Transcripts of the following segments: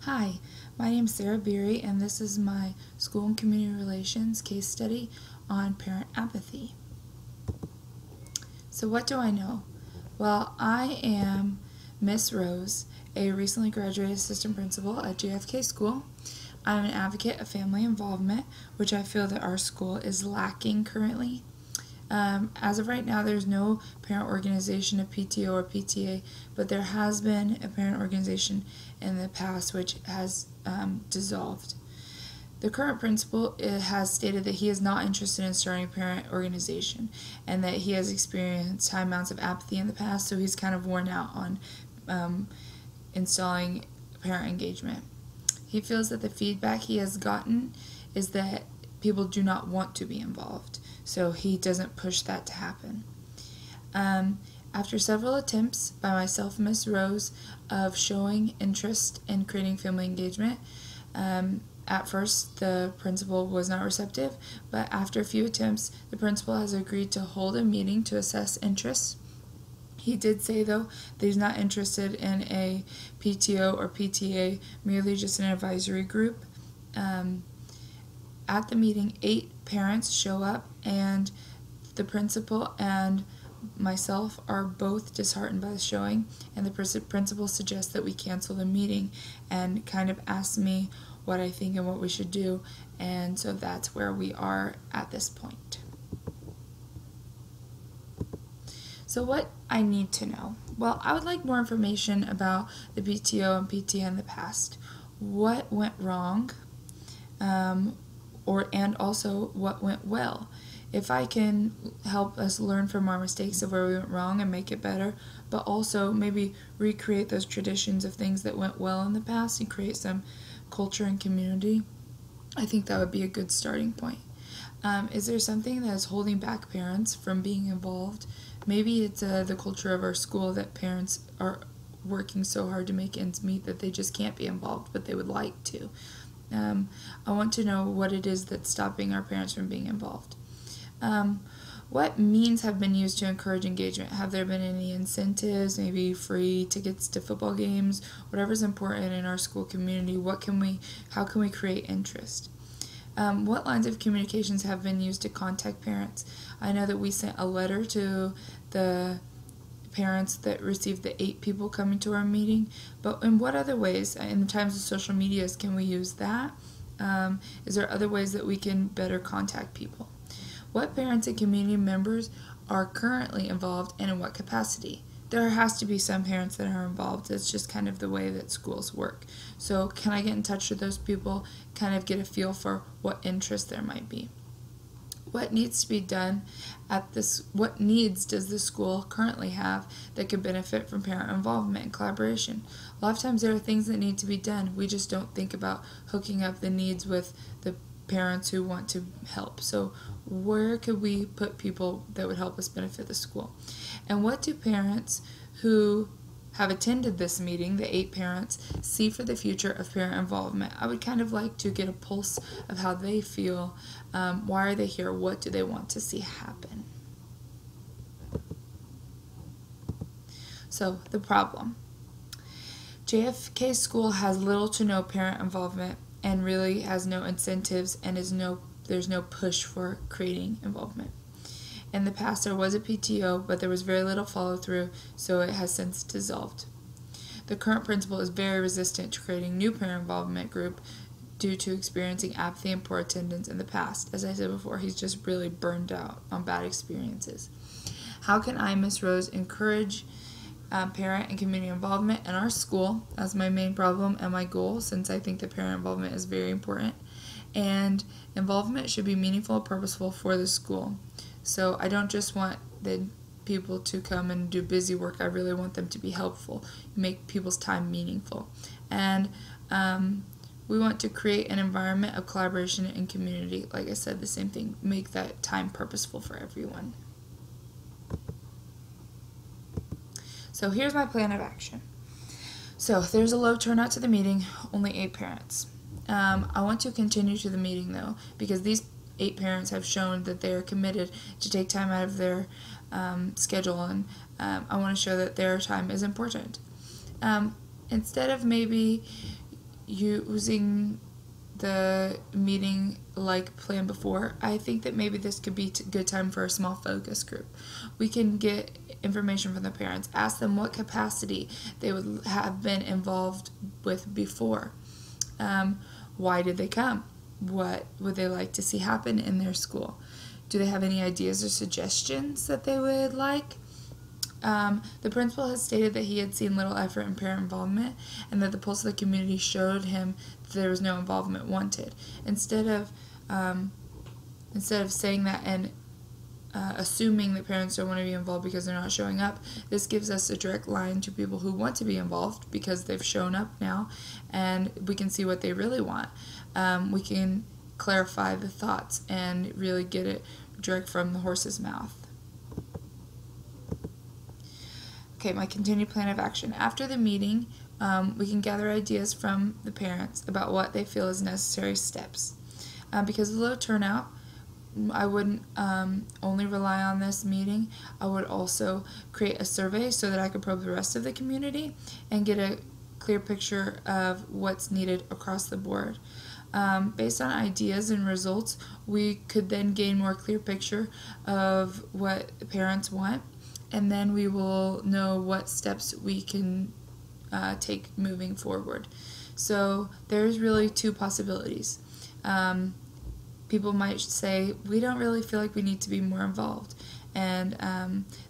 Hi, my name is Sarah Beery, and this is my School and Community Relations case study on parent apathy. So what do I know? Well, I am Miss Rose, a recently graduated assistant principal at JFK School. I'm an advocate of family involvement, which I feel that our school is lacking currently. As of right now, there's no parent organization of PTO or PTA, but there has been a parent organization in the past which has dissolved. The current principal has stated that he is not interested in starting a parent organization and that he has experienced high amounts of apathy in the past, so he's kind of worn out on installing parent engagement. He feels that the feedback he has gotten is that people do not want to be involved, so he doesn't push that to happen. After several attempts by myself and Miss Rose of showing interest in creating family engagement, at first the principal was not receptive, but after a few attempts, the principal has agreed to hold a meeting to assess interests. He did say, though, that he's not interested in a PTO or PTA, merely just an advisory group. At the meeting, 8 parents show up, and the principal and myself are both disheartened by the showing, and the principal suggests that we cancel the meeting and kind of asks me what I think and what we should do, and so that's where we are at this point. So what I need to know? Well, I would like more information about the PTO and PTA in the past. What went wrong? And also what went well. If I can help us learn from our mistakes of where we went wrong and make it better, but also maybe recreate those traditions of things that went well in the past and create some culture and community, I think that would be a good starting point. Is there something that is holding back parents from being involved? Maybe it's the culture of our school that parents are working so hard to make ends meet that they just can't be involved, but they would like to. I want to know what it is that's stopping our parents from being involved. What means have been used to encourage engagement? Have there been any incentives, maybe free tickets to football games, whatever's important in our school community? How can we create interest? What lines of communications have been used to contact parents? I know that we sent a letter to the parents that received the 8 people coming to our meeting, but in what other ways, in times of social medias, can we use that? Is there other ways that we can better contact people? What parents and community members are currently involved and in what capacity? There has to be some parents that are involved. It's just kind of the way that schools work. So can I get in touch with those people, kind of get a feel for what interest there might be? What needs to be done what needs does the school currently have that could benefit from parent involvement and collaboration? A lot of times there are things that need to be done. We just don't think about hooking up the needs with the parents who want to help. So where could we put people that would help us benefit the school? And what do parents who have attended this meeting, the 8 parents, see for the future of parent involvement? I would kind of like to get a pulse of how they feel. Why are they here? What do they want to see happen? So, the problem. JFK School has little to no parent involvement and really has no incentives, and there's no push for creating involvement. In the past, there was a PTO, but there was very little follow-through, so it has since dissolved. The current principal is very resistant to creating new parent involvement group due to experiencing apathy and poor attendance in the past. As I said before, he's just really burned out on bad experiences. How can I, Miss Rose, encourage parent and community involvement in our school? That's my main problem and my goal, since I think that parent involvement is very important. And involvement should be meaningful and purposeful for the school. So I don't just want the people to come and do busy work. I really want them to be helpful, make people's time meaningful. And we want to create an environment of collaboration and community. Like I said, the same thing. Make that time purposeful for everyone. So here's my plan of action. So there's a low turnout to the meeting, only 8 parents. I want to continue to the meeting, though, because these 8 parents have shown that they are committed to take time out of their schedule, and I want to show that their time is important. Instead of maybe using the meeting like planned before, I think that maybe this could be a good time for a small focus group. We can get information from the parents, ask them what capacity they would have been involved with before. Why did they come? What would they like to see happen in their school? Do they have any ideas or suggestions that they would like? The principal has stated that he had seen little effort in parent involvement and that the pulse of the community showed him that there was no involvement wanted. Instead of saying that and assuming that parents don't want to be involved because they're not showing up, this gives us a direct line to people who want to be involved because they've shown up now, and we can see what they really want. We can clarify the thoughts and really get it direct from the horse's mouth. Okay, my continued plan of action. After the meeting, we can gather ideas from the parents about what they feel is necessary steps. Because of the low turnout, I wouldn't only rely on this meeting. I would also create a survey so that I could probe the rest of the community and get a clear picture of what's needed across the board. Based on ideas and results, we could then gain more clear picture of what the parents want, and then we will know what steps we can take moving forward. So there's really two possibilities. People might say, we don't really feel like we need to be more involved, and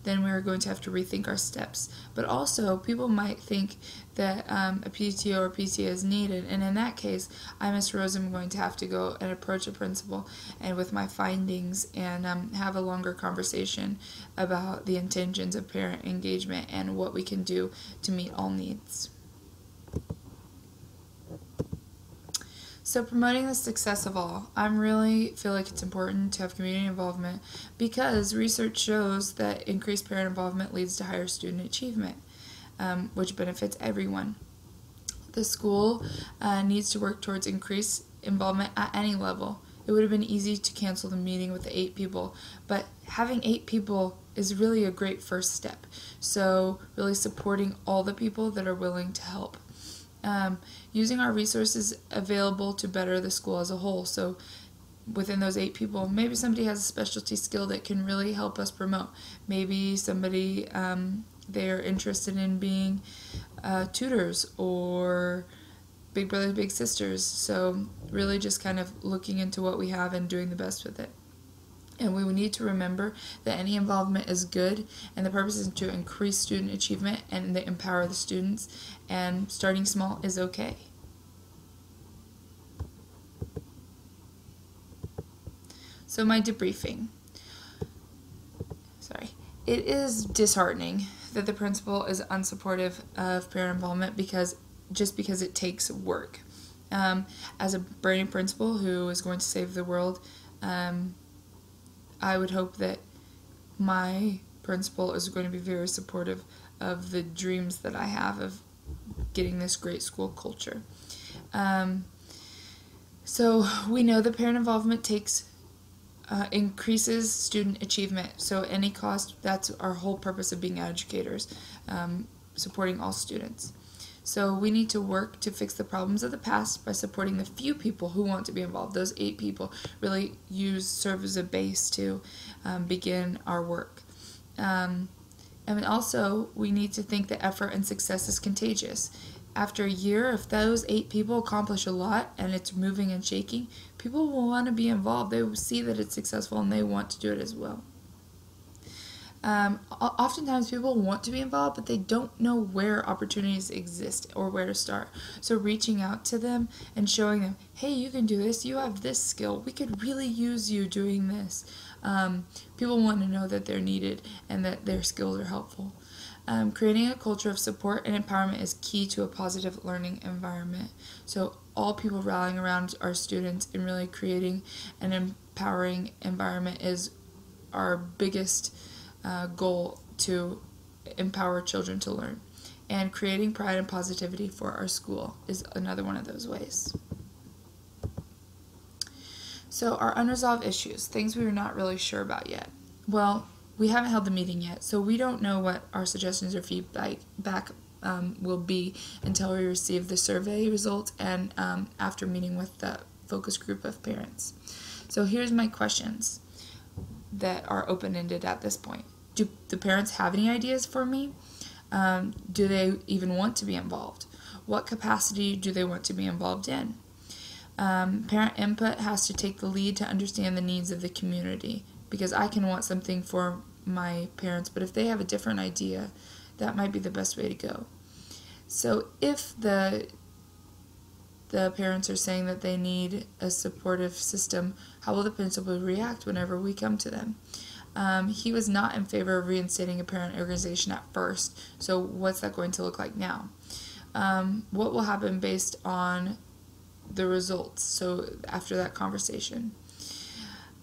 then we're going to have to rethink our steps. But also, people might think that a PTO or PTA is needed, and in that case, I, Ms. Rose, am going to have to go and approach a principal and with my findings and have a longer conversation about the intentions of parent engagement and what we can do to meet all needs. So promoting the success of all, I really feel like it's important to have community involvement because research shows that increased parent involvement leads to higher student achievement, which benefits everyone. The school needs to work towards increased involvement at any level. It would have been easy to cancel the meeting with the 8 people, but having 8 people is really a great first step. So really supporting all the people that are willing to help. Using our resources available to better the school as a whole. So within those 8 people, maybe somebody has a specialty skill that can really help us promote. Maybe somebody, they're interested in being tutors or big brothers, big sisters. So really just kind of looking into what we have and doing the best with it. And we need to remember that any involvement is good, and the purpose is to increase student achievement and to empower the students, and starting small is okay. So my debriefing. It is disheartening that the principal is unsupportive of parent involvement because it takes work. As a brand new principal who is going to save the world, I would hope that my principal is going to be very supportive of the dreams that I have of getting this great school culture. So we know that parent involvement increases student achievement. So at any cost, that's our whole purpose of being educators, supporting all students. So we need to work to fix the problems of the past by supporting the few people who want to be involved. Those 8 people really serve as a base to begin our work. And also, we need to think that effort and success is contagious. After a year, if those 8 people accomplish a lot and it's moving and shaking, people will want to be involved. They will see that it's successful and they want to do it as well. Oftentimes people want to be involved, but they don't know where opportunities exist or where to start. So reaching out to them and showing them, hey, you can do this, you have this skill, we could really use you doing this. People want to know that they're needed and that their skills are helpful. Creating a culture of support and empowerment is key to a positive learning environment. So all people rallying around our students and really creating an empowering environment is our biggest goal to empower children to learn. And creating pride and positivity for our school is another one of those ways. So our unresolved issues, things we were not really sure about yet. Well, we haven't held the meeting yet, so we don't know what our suggestions or feedback will be until we receive the survey results and after meeting with the focus group of parents. So here's my questions that are open-ended at this point. Do the parents have any ideas for me? Do they even want to be involved? What capacity do they want to be involved in? Parent input has to take the lead to understand the needs of the community, because I can want something for my parents, but if they have a different idea, that might be the best way to go. So if the parents are saying that they need a supportive system, how will the principal react whenever we come to them? He was not in favor of reinstating a parent organization at first, so what's that going to look like now? What will happen based on the results, so after that conversation?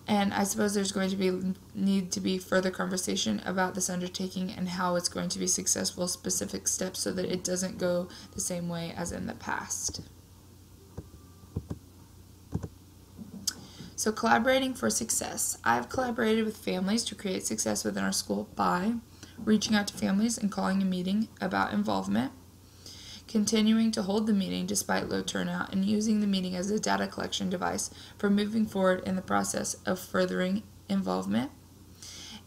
And I suppose there's going to need to be further conversation about this undertaking and how it's going to be successful, specific steps, so that it doesn't go the same way as in the past. So collaborating for success. I've collaborated with families to create success within our school by reaching out to families and calling a meeting about involvement, continuing to hold the meeting despite low turnout, and using the meeting as a data collection device for moving forward in the process of furthering involvement,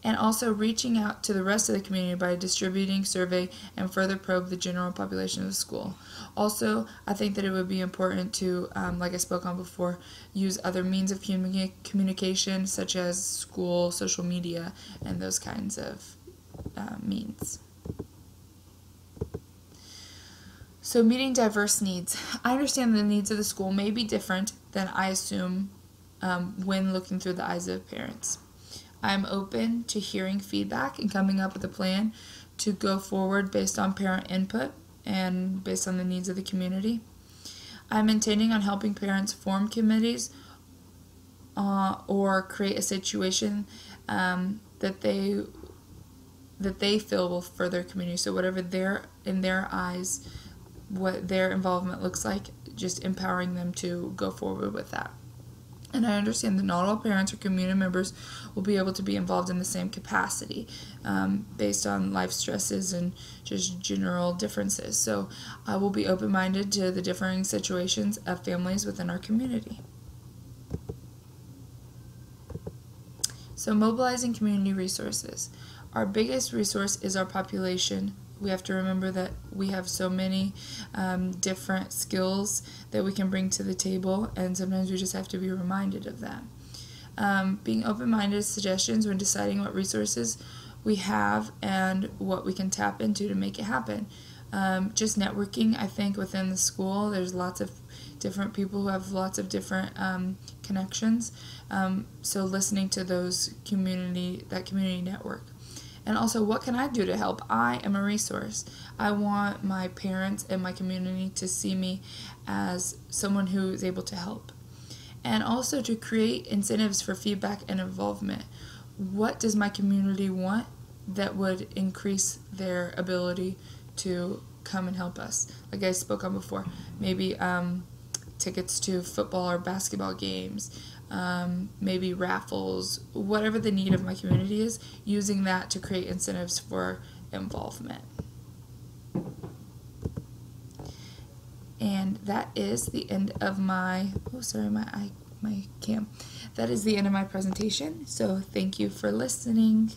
and also reaching out to the rest of the community by distributing survey and further probe the general population of the school. Also, I think that it would be important to, like I spoke on before, use other means of communication such as school, social media, and those kinds of means. So meeting diverse needs. I understand the needs of the school may be different than I assume when looking through the eyes of parents. I'm open to hearing feedback and coming up with a plan to go forward based on parent input and based on the needs of the community. I'm intending on helping parents form committees or create a situation that they feel will further community. So whatever in their eyes, what their involvement looks like, just empowering them to go forward with that. And I understand that not all parents or community members will be able to be involved in the same capacity based on life stresses and just general differences. So I will be open-minded to the differing situations of families within our community. So mobilizing community resources. Our biggest resource is our population. We have to remember that we have so many different skills that we can bring to the table, and sometimes we just have to be reminded of that. Being open-minded to suggestions when deciding what resources we have and what we can tap into to make it happen. Just networking, I think, within the school, there's lots of different people who have lots of different connections, so listening to that community network. And also, what can I do to help? I am a resource. I want my parents and my community to see me as someone who is able to help. And also to create incentives for feedback and involvement. What does my community want that would increase their ability to come and help us? Like I spoke on before, maybe tickets to football or basketball games, maybe raffles, whatever the need of my community is, using that to create incentives for involvement. And that is the end of my, that is the end of my presentation. So thank you for listening.